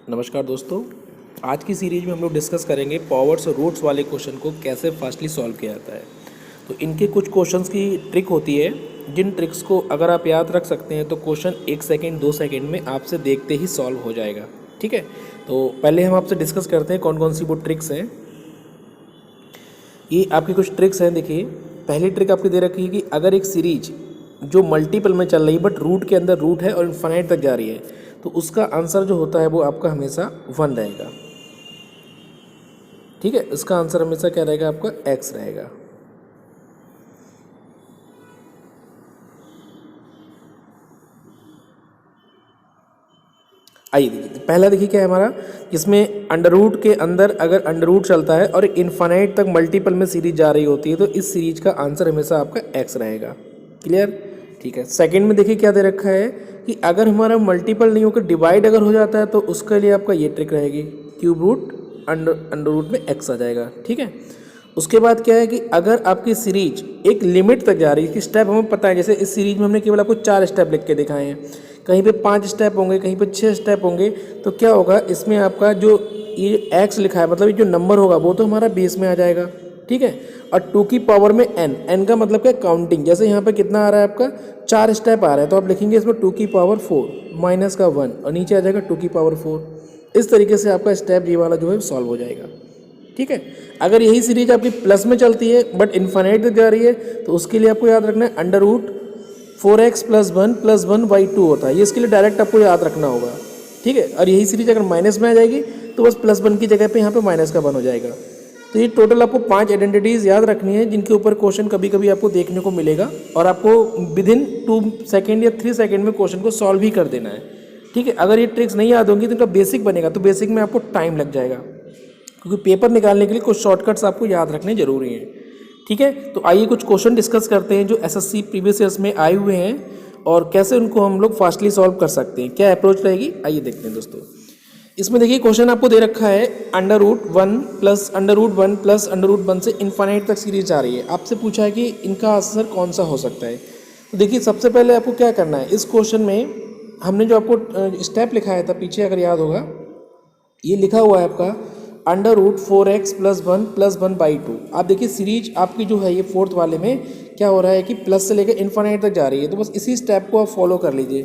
नमस्कार दोस्तों, आज की सीरीज में हम लोग डिस्कस करेंगे पावर्स और रूट्स वाले क्वेश्चन को कैसे फास्टली सॉल्व किया जाता है। तो इनके कुछ क्वेश्चंस की ट्रिक होती है, जिन ट्रिक्स को अगर आप याद रख सकते हैं तो क्वेश्चन 1 सेकेंड 2 सेकेंड में आपसे देखते ही सॉल्व हो जाएगा। ठीक है, तो पहले हम आपसे डिस्कस करते हैं कौन कौन सी वो ट्रिक्स हैं। ये आपकी कुछ ट्रिक्स हैं। देखिए, पहली ट्रिक आपकी दे रखी है कि अगर एक सीरीज जो मल्टीपल में चल रही है बट रूट के अंदर रूट है और इन्फाइनाइट तक जा रही है, तो उसका आंसर जो होता है वो आपका हमेशा 1 रहेगा। ठीक है, इसका आंसर हमेशा क्या रहेगा, आपका x रहेगा। आइए देखिए, पहला देखिए क्या है हमारा, इसमें अंडर रूट के अंदर अगर अंडर रूट चलता है और इन्फाइनाइट तक मल्टीपल में सीरीज जा रही होती है तो इस सीरीज का आंसर हमेशा आपका x रहेगा। क्लियर? ठीक है। सेकंड में देखिए क्या दे रखा है कि अगर हमारा मल्टीपल नहीं होकर डिवाइड अगर हो जाता है तो उसके लिए आपका ये ट्रिक रहेगी, क्यूब रूट अंडर रूट में x आ जाएगा। ठीक है। उसके बाद क्या है कि अगर आपकी सीरीज एक लिमिट तक जा रही है, कि स्टेप हमें पता है, जैसे इस सीरीज में हमने केवल आपको 4 स्टेप लिख के दिखाए हैं, कहीं पे 5 स्टेप होंगे, कहीं पे 6 स्टेप होंगे, तो क्या होगा इसमें आपका जो ये x लिखा है मतलब ये जो नंबर होगा वो तो हमारा बेस में आ जाएगा। ठीक है, और 2 की पावर में n का मतलब क्या, काउंटिंग। जैसे यहाँ पे कितना आ रहा है आपका 4 स्टेप आ रहा है, तो आप लिखेंगे इसमें 2 की पावर 4 माइनस का 1 और नीचे आ जाएगा 2 की पावर 4। इस तरीके से आपका स्टेप ये वाला जो है सॉल्व हो जाएगा। ठीक है। अगर यही सीरीज आपकी प्लस में चलती है बट इन्फाइनाइट तक जा रही है तो उसके लिए आपको याद रखना है अंडर रूट 4x + 1 + 1/2 होता है, ये इसके लिए डायरेक्ट आपको याद रखना होगा। ठीक है, और यही सीरीज अगर माइनस में आ जाएगी तो बस +1 की जगह पे यहाँ पे माइनस का 1 हो जाएगा। तो ये टोटल आपको 5 आइडेंटिटीज़ याद रखनी है, जिनके ऊपर क्वेश्चन कभी कभी आपको देखने को मिलेगा और आपको विदिन 2 सेकेंड या 3 सेकेंड में क्वेश्चन को सॉल्व ही कर देना है। ठीक है, अगर ये ट्रिक्स नहीं याद होंगी तो इनका बेसिक बनेगा, तो बेसिक में आपको टाइम लग जाएगा, क्योंकि पेपर निकालने के लिए कुछ शॉर्टकट्स आपको याद रखने जरूरी हैं। ठीक है, तो आइए कुछ क्वेश्चन डिस्कस करते हैं जो एसएससी प्रीवियस ईयर्स में आए हुए हैं और कैसे उनको हम लोग फास्टली सॉल्व कर सकते हैं, क्या अप्रोच रहेगी, आइए देखते हैं दोस्तों। इसमें देखिए क्वेश्चन आपको दे रखा है अंडर रूट 1 + √1 + √1 से इन्फाइनाइट तक सीरीज आ रही है। आपसे पूछा है कि इनका आंसर कौन सा हो सकता है। तो देखिए सबसे पहले आपको क्या करना है, इस क्वेश्चन में हमने जो आपको स्टेप लिखाया था पीछे अगर याद होगा, ये लिखा हुआ है आपका अंडर रूट 4x + 1 + 1/2। आप देखिए सीरीज आपकी जो है ये फोर्थ वाले में क्या हो रहा है कि प्लस से लेकर इन्फाइनाइट तक जा रही है, तो बस इसी स्टेप को आप फॉलो कर लीजिए।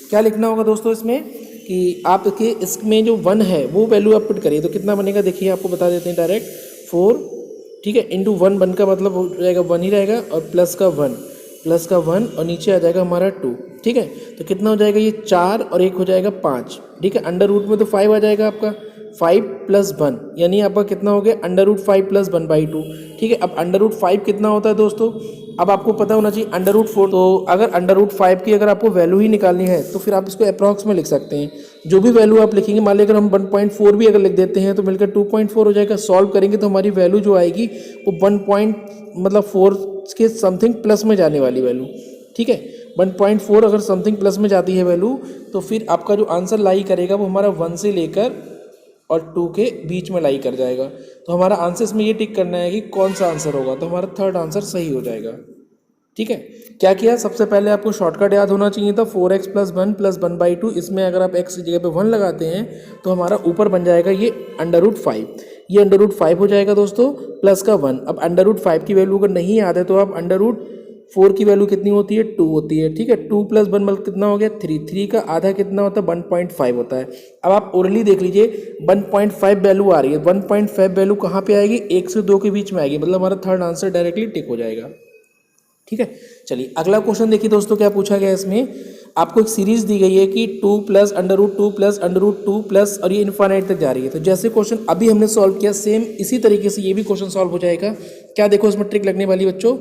क्या लिखना होगा दोस्तों इसमें कि आपके इसमें जो 1 है वो वैल्यू आप पुट करिए, तो कितना बनेगा देखिए आपको बता देते हैं डायरेक्ट 4। ठीक है, इंटू 1 का मतलब हो जाएगा 1 ही रहेगा, और प्लस का 1 और नीचे आ जाएगा हमारा 2। ठीक है, तो कितना हो जाएगा ये 4 और 1 हो जाएगा 5। ठीक है, अंडर रूट में तो 5 आ जाएगा आपका, 5 + 1 यानी आपका कितना हो गया अंडर रूट 5 + 1/2। ठीक है, अब अंडर रूट 5 कितना होता है दोस्तों, अब आपको पता होना चाहिए अंडर रूट 4। तो अगर अंडर रूट 5 की अगर आपको वैल्यू ही निकालनी है तो फिर आप इसको अप्रॉक्स में लिख सकते हैं। जो भी वैल्यू आप लिखेंगे, मान लीजिए अगर हम 1.4 भी अगर लिख देते हैं तो मिलकर 2.4 हो जाएगा। सॉल्व करेंगे तो हमारी वैल्यू जो आएगी वो 4 के समथिंग प्लस में जाने वाली वैल्यू। ठीक है, 1.4 अगर समथिंग प्लस में जाती है वैल्यू, तो फिर आपका जो आंसर लाई करेगा वो हमारा 1 से लेकर और 2 के बीच में लाई कर जाएगा। तो हमारा आंसर इसमें ये टिक करना है कि कौन सा आंसर होगा, तो हमारा थर्ड आंसर सही हो जाएगा। ठीक है, क्या किया, सबसे पहले आपको शॉर्टकट याद होना चाहिए था 4x + 1 + 1/2। इसमें अगर आप x की जगह पे 1 लगाते हैं तो हमारा ऊपर बन जाएगा ये अंडर रूट 5। ये अंडर रूट 5 हो जाएगा दोस्तों, प्लस का 1। अब अंडर रूट 5 की वैल्यू अगर नहीं याद है तो आप अंडर रूट 4 की वैल्यू कितनी होती है, 2 होती है। ठीक है, 2 + 1 मतलब कितना हो गया 3। 3 का आधा कितना होता है 1.5 होता है। अब आप ओरली देख लीजिए 1.5 वैल्यू आ रही है, 1.5 वैल्यू कहाँ पे आएगी, 1 से 2 के बीच में आएगी, मतलब हमारा थर्ड आंसर डायरेक्टली टिक हो जाएगा। ठीक है, चलिए अगला क्वेश्चन देखिए दोस्तों क्या पूछा गया है। इसमें आपको एक सीरीज दी गई है कि 2 + √2 + √2 प्लस और ये इन्फाइनाइट तक जा रही है। तो जैसे क्वेश्चन अभी हमने सॉल्व किया सेम इसी तरीके से ये भी क्वेश्चन सॉल्व हो जाएगा। क्या देखो इसमें ट्रिक लगने वाली बच्चों,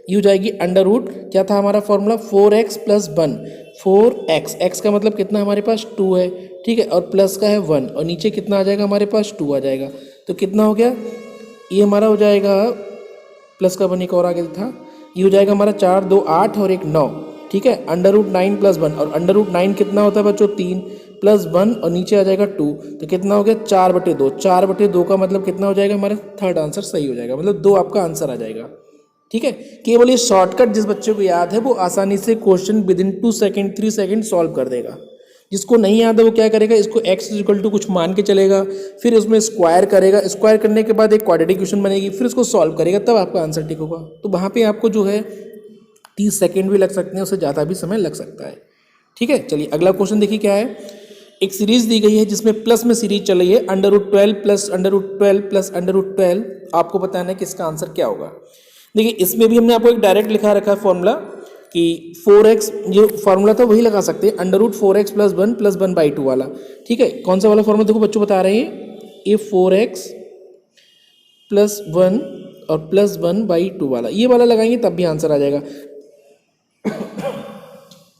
ये हो जाएगी अंडर रूट, क्या था हमारा फॉर्मूला 4x + 1। 4x, x का मतलब कितना हमारे पास 2 है। ठीक है, और प्लस का है 1 और नीचे कितना आ जाएगा हमारे पास 2 आ जाएगा। तो कितना हो गया, ये हमारा हो जाएगा प्लस का 1 एक और आगे था, ये हो जाएगा हमारा 4 2 8 और 1 9। ठीक है, अंडर रूट 9 + 1 और अंडर रूट 9 कितना होता है बच्चों 3 + 1 और नीचे आ जाएगा 2। तो कितना हो गया 4/2। 4/2 का मतलब कितना हो जाएगा, हमारा थर्ड आंसर सही हो जाएगा, मतलब 2 आपका आंसर आ जाएगा। ठीक है, केवल ये शॉर्टकट जिस बच्चे को याद है वो आसानी से question within 2 second 3 second solve कर देगा। जिसको नहीं याद है वो क्या करेगा, इसको x इक्वल टू कुछ मान के चलेगा, फिर उसमें स्क्वायर करेगा, स्क्वायर करने के बाद एक क्वाड्रेटिक इक्वेशन बनेगी, फिर उसको सॉल्व करेगा, तब आपका आंसर टिक होगा। तो वहाँ पे आपको जो है 30 सेकेंड भी लग सकते हैं, उससे ज़्यादा भी समय लग सकता है। ठीक है, चलिए अगला क्वेश्चन देखिए क्या है। एक सीरीज दी गई है जिसमें प्लस में सीरीज चल रही है √12 प्लस √12 प्लस √12। आपको बताना है कि इसका आंसर क्या होगा। देखिए इसमें भी हमने आपको एक डायरेक्ट लिखा रखा है फॉर्मूला कि 4x, जो फार्मूला था वही लगा सकते हैं, √4x प्लस 1 वाला। ठीक है, कौन सा वाला फॉर्मूला देखो बच्चों बता रहे हैं, ये 4x प्लस 1 और प्लस 1/2 वाला, ये वाला लगाएंगे तब भी आंसर आ जाएगा।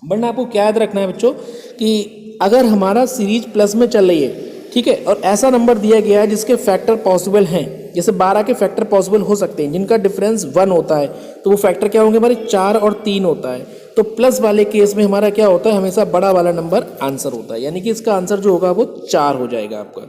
वरना आपको क्या याद रखना है बच्चों कि अगर हमारा सीरीज प्लस में चल रही है, ठीक है, और ऐसा नंबर दिया गया है जिसके फैक्टर पॉसिबल हैं, जैसे 12 के फैक्टर पॉसिबल हो सकते हैं जिनका डिफरेंस 1 होता है, तो वो फैक्टर क्या होंगे हमारे 4 और 3 होता है। तो प्लस वाले केस में हमारा क्या होता है, हमेशा बड़ा वाला नंबर आंसर होता है, यानी कि इसका आंसर जो होगा वो 4 हो जाएगा आपका।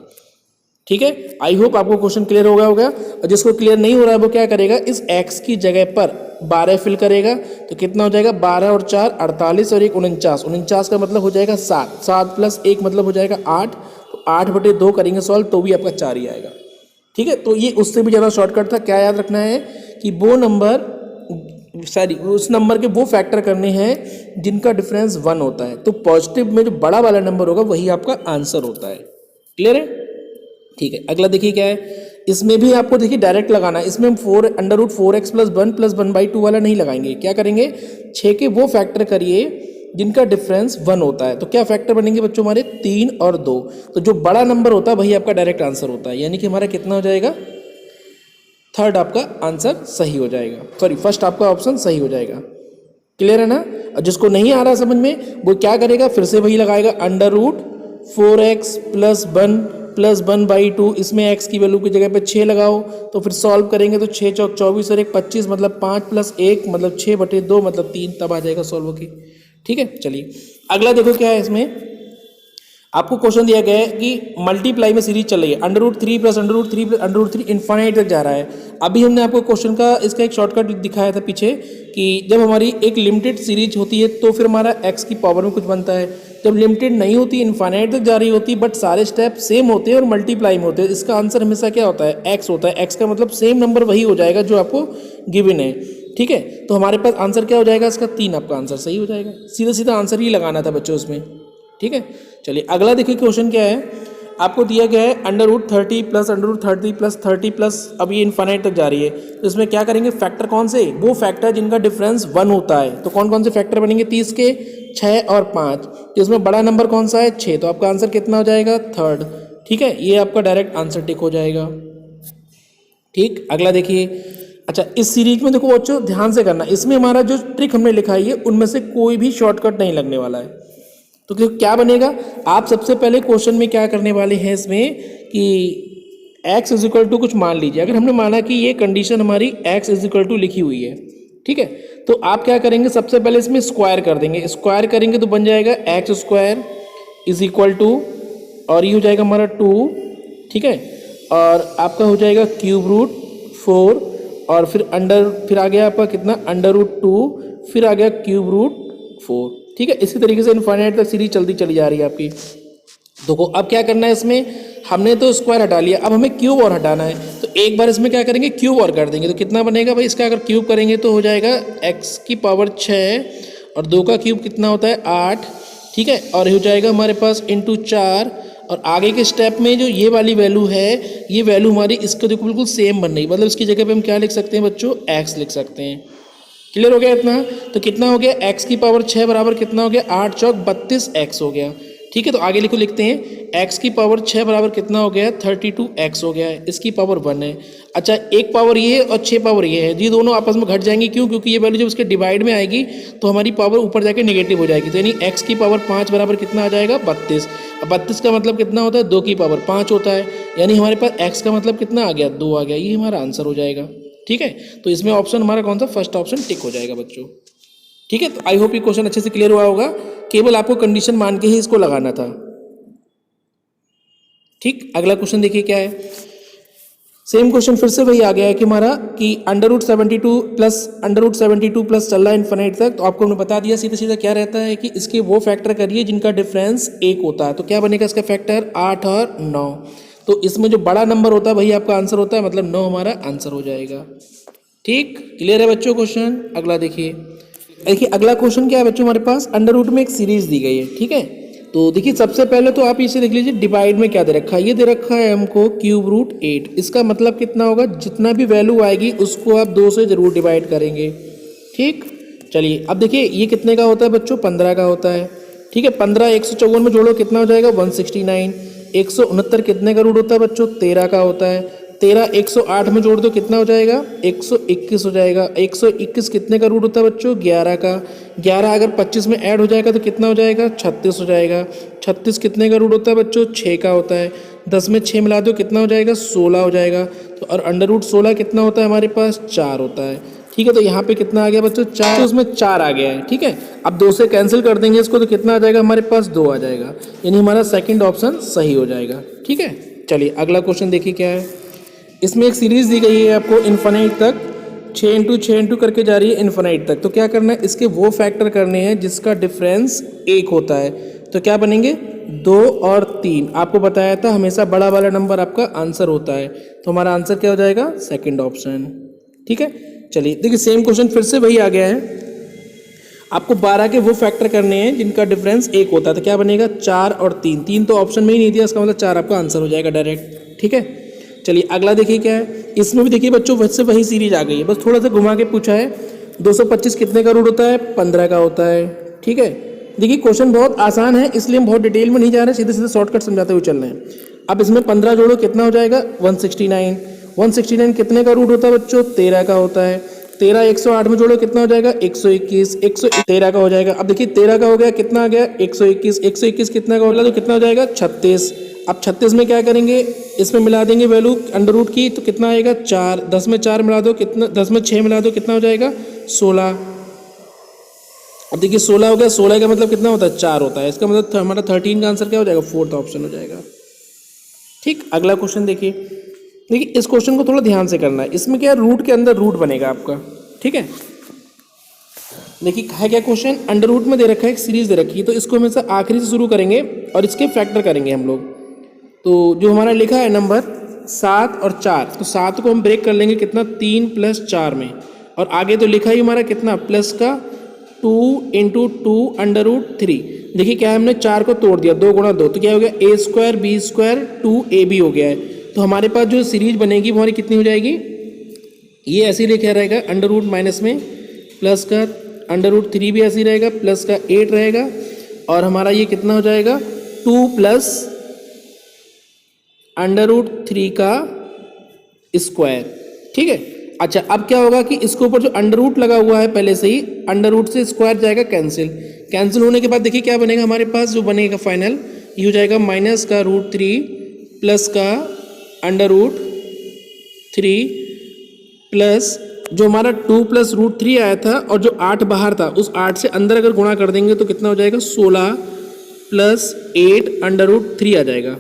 ठीक है, आई होप आपको क्वेश्चन क्लियर हो गया होगा। और जिसको क्लियर नहीं हो रहा है वो क्या करेगा, इस x की जगह पर 12 फिल करेगा, तो कितना हो जाएगा, 12 और 4 48 और 1 49, 49 का मतलब हो जाएगा 7, 7 प्लस 1 मतलब हो जाएगा 8, तो 8/2 करेंगे सॉल्व तो भी आपका 4 ही आएगा। ठीक है, तो ये उससे भी ज़्यादा शॉर्टकट था। क्या याद रखना है कि वो नंबर उस नंबर के वो फैक्टर करने हैं जिनका डिफरेंस 1 होता है, तो पॉजिटिव में जो बड़ा वाला नंबर होगा वही आपका आंसर होता है। क्लियर है? ठीक है, अगला देखिए क्या है। इसमें भी आपको देखिए डायरेक्ट लगाना है, इसमें हम √4x प्लस 1 प्लस 1/2 वाला नहीं लगाएंगे। क्या करेंगे, 6 के वो फैक्टर करिए जिनका डिफरेंस 1 होता है। तो क्या फैक्टर बनेंगे बच्चों हमारे, 3 और 2। तो जो बड़ा नंबर होता है वही आपका डायरेक्ट आंसर होता है, यानी कि हमारा कितना हो जाएगा, थर्ड आपका आंसर सही हो जाएगा, सॉरी फर्स्ट आपका ऑप्शन सही हो जाएगा। क्लियर है ना? और जिसको नहीं आ रहा समझ में वो क्या करेगा, फिर से वही लगाएगा √4x प्लस 1 प्लस 1/2, इसमें x की वैल्यू की जगह पे 6 लगाओ, तो फिर सॉल्व करेंगे तो 6 चौक 24 और 1 25 मतलब 5 प्लस 1 मतलब 6/2 मतलब 3, तब आ जाएगा सॉल्व होके। ठीक है, चलिए अगला देखो क्या है। इसमें आपको क्वेश्चन दिया गया है कि मल्टीप्लाई में सीरीज चल रही है, √3 प्लस √3 प्लस √3 इन्फाइनाइट तक जा रहा है। अभी हमने आपको क्वेश्चन का इसका एक शॉर्टकट दिखाया था पीछे कि जब हमारी एक लिमिटेड सीरीज होती है तो फिर हमारा x की पावर में कुछ बनता है, जब लिमिटेड नहीं होती इन्फाइनाइट तक जा रही होती बट सारे स्टेप सेम होते हैं और मल्टीप्लाई में होते हैं, इसका आंसर हमेशा क्या होता है, x होता है। x का मतलब सेम नंबर वही हो जाएगा जो आपको गिवन है। ठीक है, तो हमारे पास आंसर क्या हो जाएगा इसका, 3 आपका आंसर सही हो जाएगा। सीधा सीधा आंसर ही लगाना था बच्चों इसमें। ठीक है, चलिए अगला देखिए क्वेश्चन क्या है। आपको दिया गया है √30 प्लस √30 प्लस 30 प्लस, अब ये इन्फाइनाइट तक जा रही है, तो इसमें क्या करेंगे, फैक्टर कौन से, वो फैक्टर जिनका डिफरेंस 1 होता है। तो कौन कौन से फैक्टर बनेंगे, 30 के, 6 और 5। तो इसमें बड़ा नंबर कौन सा है, 6, तो आपका आंसर कितना हो जाएगा, थर्ड। ठीक है, ये आपका डायरेक्ट आंसर टिक हो जाएगा। ठीक, अगला देखिए। अच्छा, इस सीरीज में देखो बच्चों ध्यान से करना, इसमें हमारा जो ट्रिक हमने लिखाई है उनमें से कोई भी शॉर्टकट नहीं लगने वाला है। तो क्या बनेगा, आप सबसे पहले क्वेश्चन में क्या करने वाले हैं इसमें कि x इज इक्वल टू कुछ मान लीजिए। अगर हमने माना कि ये कंडीशन हमारी x इज इक्वल टू लिखी हुई है, ठीक है, तो आप क्या करेंगे, सबसे पहले इसमें स्क्वायर कर देंगे। स्क्वायर करेंगे तो बन जाएगा x² इज इक्वल टू, और ये हो जाएगा हमारा 2, ठीक है, और आपका हो जाएगा √4 और फिर आ गया आपका कितना, √2, फिर आ गया √4। ठीक है, इसी तरीके से इनफाइनाइट तक सीरीज चलती चली जा रही है आपकी। देखो अब क्या करना है, इसमें हमने तो स्क्वायर हटा लिया, अब हमें क्यूब और हटाना है। तो एक बार इसमें क्या करेंगे, क्यूब और कर देंगे। तो कितना बनेगा भाई, इसका अगर क्यूब करेंगे तो हो जाएगा x की पावर 6 और 2 का क्यूब कितना होता है 8, ठीक है, और हो जाएगा हमारे पास इंटू 4। और आगे के स्टेप में जो ये वाली वैल्यू है, ये वैल्यू हमारी इसको देखो बिल्कुल सेम बन रही, मतलब इसकी जगह पे हम क्या लिख सकते हैं बच्चों, x लिख सकते हैं। क्लियर हो गया इतना? तो कितना हो गया, x की पावर 6 बराबर कितना हो गया, 8 चौक 32x हो गया। ठीक है, तो आगे लिखते हैं x की पावर 6 बराबर कितना हो गया, 32x हो गया है, इसकी पावर 1 है। अच्छा, एक पावर ये है और 6 पावर ये है, ये दोनों आपस में घट जाएंगी, क्यों, क्योंकि ये वैल्यू जब उसके डिवाइड में आएगी तो हमारी पावर ऊपर जाके नेगेटिव हो जाएगी। तो यानी x की पावर 5 बराबर कितना आ जाएगा, 32। अब 32 का मतलब कितना होता है, 2 की पावर 5 होता है, यानी हमारे पास x का मतलब कितना आ गया, 2 आ गया। ये हमारा आंसर हो जाएगा। ठीक है, तो इसमें ऑप्शन हमारा कौन सा, फर्स्ट ऑप्शन टिक हो जाएगा बच्चों। ठीक है, तो आई होप ये क्वेश्चन अच्छे से क्लियर हुआ होगा, केवल आपको कंडीशन मान के ही इसको लगाना था। ठीक, अगला क्वेश्चन देखिए क्या है। सेम क्वेश्चन फिर से वही आ गया है कि हमारा कि अंडर रूट 72 प्लस चल रहा है इन्फिनिट तक। तो आपको हमने बता दिया सीधा सीधा क्या रहता है कि इसके वो फैक्टर करिए जिनका डिफरेंस 1 होता है। तो क्या बनेगा इसका फैक्टर 8 और 9। तो इसमें जो बड़ा नंबर होता है वही आपका आंसर होता है, मतलब 9 हमारा आंसर हो जाएगा। ठीक, क्लियर है बच्चों क्वेश्चन। अगला देखिए अगला क्वेश्चन क्या है बच्चों, हमारे पास अंडर रूट में एक सीरीज दी गई है। ठीक है, तो देखिए सबसे पहले तो आप इसे देख लीजिए, डिवाइड में क्या दे रखा है, ये दे रखा है हमको क्यूब रूट 8। इसका मतलब कितना होगा, जितना भी वैल्यू आएगी उसको आप 2 से जरूर डिवाइड करेंगे। ठीक, चलिए अब देखिए ये कितने का होता है बच्चों, 15 का होता है। ठीक है, 15 154 में जोड़ो कितना हो जाएगा 169। 169 कितने का रूट होता है बच्चों, 13 का होता है। 13 108 में जोड़ दो कितना हो जाएगा 121 हो जाएगा। 121 कितने का रूट होता है बच्चों, 11 का। 11 अगर 25 में ऐड हो जाएगा तो कितना हो जाएगा 36 हो जाएगा। 36 कितने का रूट होता है बच्चों, 6 का होता है। 10 में 6 मिला दो कितना हो जाएगा 16 हो जाएगा। तो और अंडर रूट 16 कितना होता है हमारे पास, 4 होता है। ठीक है, तो यहाँ पे कितना आ गया बच्चों 4, तो उसमें 4 आ गया है। ठीक है, अब 2 से कैंसिल कर देंगे इसको तो कितना आ जाएगा हमारे पास 2 आ जाएगा, यानी हमारा सेकंड ऑप्शन सही हो जाएगा। ठीक है, चलिए अगला क्वेश्चन देखिए क्या है। इसमें एक सीरीज दी गई है आपको इन्फिनिट तक, 6 इंटू 6 इंटू करके जा रही है इन्फिनिट तक। तो क्या करना है, इसके वो फैक्टर करने हैं जिसका डिफरेंस 1 होता है। तो क्या बनेंगे 2 और 3। आपको बताया था हमेशा बड़ा वाला नंबर आपका आंसर होता है, तो हमारा आंसर क्या हो जाएगा सेकंड ऑप्शन। ठीक है, चलिए देखिए सेम क्वेश्चन फिर से वही आ गया है। आपको 12 के वो फैक्टर करने हैं जिनका डिफरेंस 1 होता है। तो क्या बनेगा 4 और 3। 3 तो ऑप्शन में ही नहीं दिया, इसका मतलब 4 आपका आंसर हो जाएगा डायरेक्ट। ठीक है, चलिए अगला देखिए क्या है। इसमें भी देखिए बच्चों वैसे वही सीरीज आ गई है, बस थोड़ा सा घुमा के पूछा है। 225 कितने का रूट होता है, 15 का होता है। ठीक है, देखिए क्वेश्चन बहुत आसान है इसलिए हम बहुत डिटेल में नहीं जा रहे, सीधे सीधे शॉर्टकट समझाते हुए चल रहे हैं। अब इसमें 15 जोड़ो कितना हो जाएगा 169। 169 कितने का रूट होता है बच्चों, 13 का होता है। 13 108 में जोड़ो कितना हो जाएगा 121। 113 का हो जाएगा। अब देखिए 13 का हो गया कितना आ गया 121। 121 कितना का होगा तो कितना हो जाएगा 36। अब 36 में क्या करेंगे, इसमें मिला देंगे वैल्यू अंडर रूट की, तो कितना आएगा 4। 10 में 4 मिला दो कितना, 10 में 6 मिला दो कितना हो जाएगा 16। अब देखिए 16 हो गया, 16 का मतलब कितना होता है 4 होता है। इसका मतलब हमारा 13 का आंसर क्या हो जाएगा, फोर्थ ऑप्शन हो जाएगा। ठीक, अगला क्वेश्चन देखिए इस क्वेश्चन को थोड़ा ध्यान से करना है। इसमें क्या रूट के अंदर रूट बनेगा आपका। ठीक है, देखिए है क्या क्वेश्चन, अंडर रूट में दे रखा है एक सीरीज दे रखी है, तो इसको हमेशा आखिरी से शुरू करेंगे और इसके फैक्टर करेंगे हम लोग। तो जो हमारा लिखा है नंबर 7 और 4, तो 7 को हम ब्रेक कर लेंगे कितना 3 + 4 में, और आगे तो लिखा ही हमारा कितना प्लस का 2 × 2 √3। देखिए क्या है, हमने 4 को तोड़ दिया, 2 × 2 तो क्या हो गया a² b² 2ab हो गया है। तो हमारे पास जो सीरीज बनेगी वो हमारी कितनी हो जाएगी, ये ऐसे ही लिखा रहेगा अंडर रूट माइनस में प्लस का अंडर रूट 3 भी ऐसे ही रहेगा, प्लस का 8 रहेगा, और हमारा ये कितना हो जाएगा 2 + अंडर रूट 3 का स्क्वायर। ठीक है, अच्छा अब क्या होगा कि इसके ऊपर जो अंडर रूट लगा हुआ है पहले से ही, अंडर रूट से स्क्वायर जाएगा कैंसिल। कैंसिल होने के बाद देखिए क्या बनेगा हमारे पास, जो बनेगा फाइनल ये हो जाएगा माइनस का √3 प्लस का अंडर रूट 3 प्लस जो हमारा 2 + √3 आया था, और जो 8 बाहर था उस 8 से अंदर अगर गुणा कर देंगे तो कितना हो जाएगा 16 + 8 अंडर रूट 3 आ जाएगा।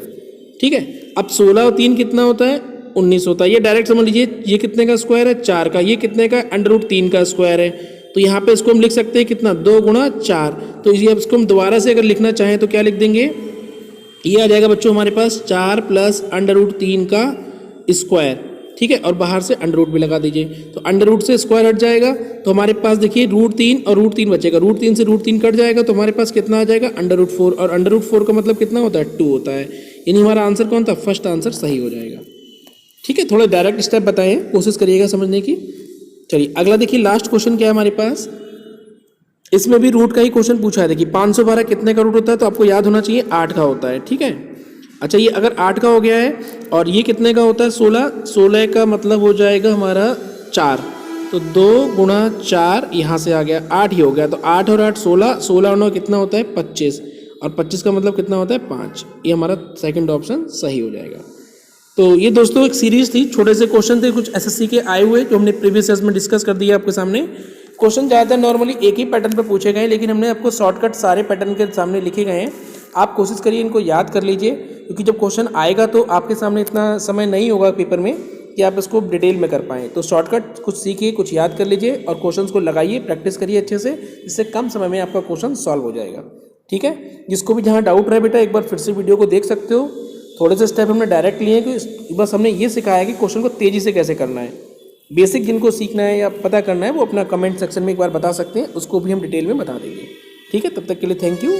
ठीक है, अब 16 और 3 कितना होता है 19 होता है। ये डायरेक्ट समझ लीजिए, ये कितने का स्क्वायर है 4 का, ये कितने का अंडर रूट 3 का स्क्वायर है। तो यहाँ पे इसको हम लिख सकते हैं कितना 2 × 4। तो ये अब इसको हम दोबारा से अगर लिखना चाहें तो क्या लिख देंगे, ये आ जाएगा बच्चों हमारे पास 4 + अंडर रूट 3 का स्क्वायर। ठीक है, और बाहर से अंडर रूट भी लगा दीजिए, तो अंडर रूट से स्क्वायर हट जाएगा, तो हमारे पास देखिए √3 और √3 बचेगा। √3 से √3 कट जाएगा तो हमारे पास कितना आ जाएगा अंडर रूट 4, और अंडर रूट 4 का मतलब कितना होता है 2 होता है, यानी हमारा आंसर कौन था, फर्स्ट आंसर सही हो जाएगा। ठीक है, थोड़ा डायरेक्ट स्टेप बताएं, कोशिश करिएगा समझने की। चलिए अगला देखिए, लास्ट क्वेश्चन क्या है हमारे पास, इसमें भी रूट का ही क्वेश्चन पूछा है। देखिए 512 कितने का रूट होता है, तो आपको याद होना चाहिए 8 का होता है। ठीक है, अच्छा ये अगर 8 का हो गया है और ये कितने का होता है 16, 16 का मतलब हो जाएगा हमारा 4, तो 2 × 4 यहाँ से आ गया 8 ही हो गया, तो 8 और 8 16, 16 और 9 कितना होता है 25, और 25 का मतलब कितना होता है 5। ये हमारा सेकंड ऑप्शन सही हो जाएगा। तो ये दोस्तों एक सीरीज थी, छोटे से क्वेश्चन थे कुछ एसएससी के आए हुए जो हमने प्रीवियस ईयर्स में डिस्कस कर दिया आपके सामने। क्वेश्चन ज़्यादातर नॉर्मली एक ही पैटर्न पर पूछे गए, लेकिन हमने आपको शॉर्टकट सारे पैटर्न के सामने लिखे गए हैं। आप कोशिश करिए इनको याद कर लीजिए, क्योंकि जब क्वेश्चन आएगा तो आपके सामने इतना समय नहीं होगा पेपर में, कि आप इसको डिटेल में कर पाएँ। तो शॉर्टकट कुछ सीखिए, कुछ याद कर लीजिए और क्वेश्चंस को लगाइए, प्रैक्टिस करिए अच्छे से, इससे कम समय में आपका क्वेश्चन सॉल्व हो जाएगा। ठीक है, जिसको भी जहाँ डाउट रहे बेटा एक बार फिर से वीडियो को देख सकते हो। थोड़े से स्टेप हमने डायरेक्ट लिए हैं कि बस हमने ये सिखाया है कि क्वेश्चन को तेज़ी से कैसे करना है। बेसिक जिनको सीखना है या पता करना है वो अपना कमेंट सेक्शन में एक बार बता सकते हैं, उसको भी हम डिटेल में बता देंगे। ठीक है, तब तक के लिए थैंक यू।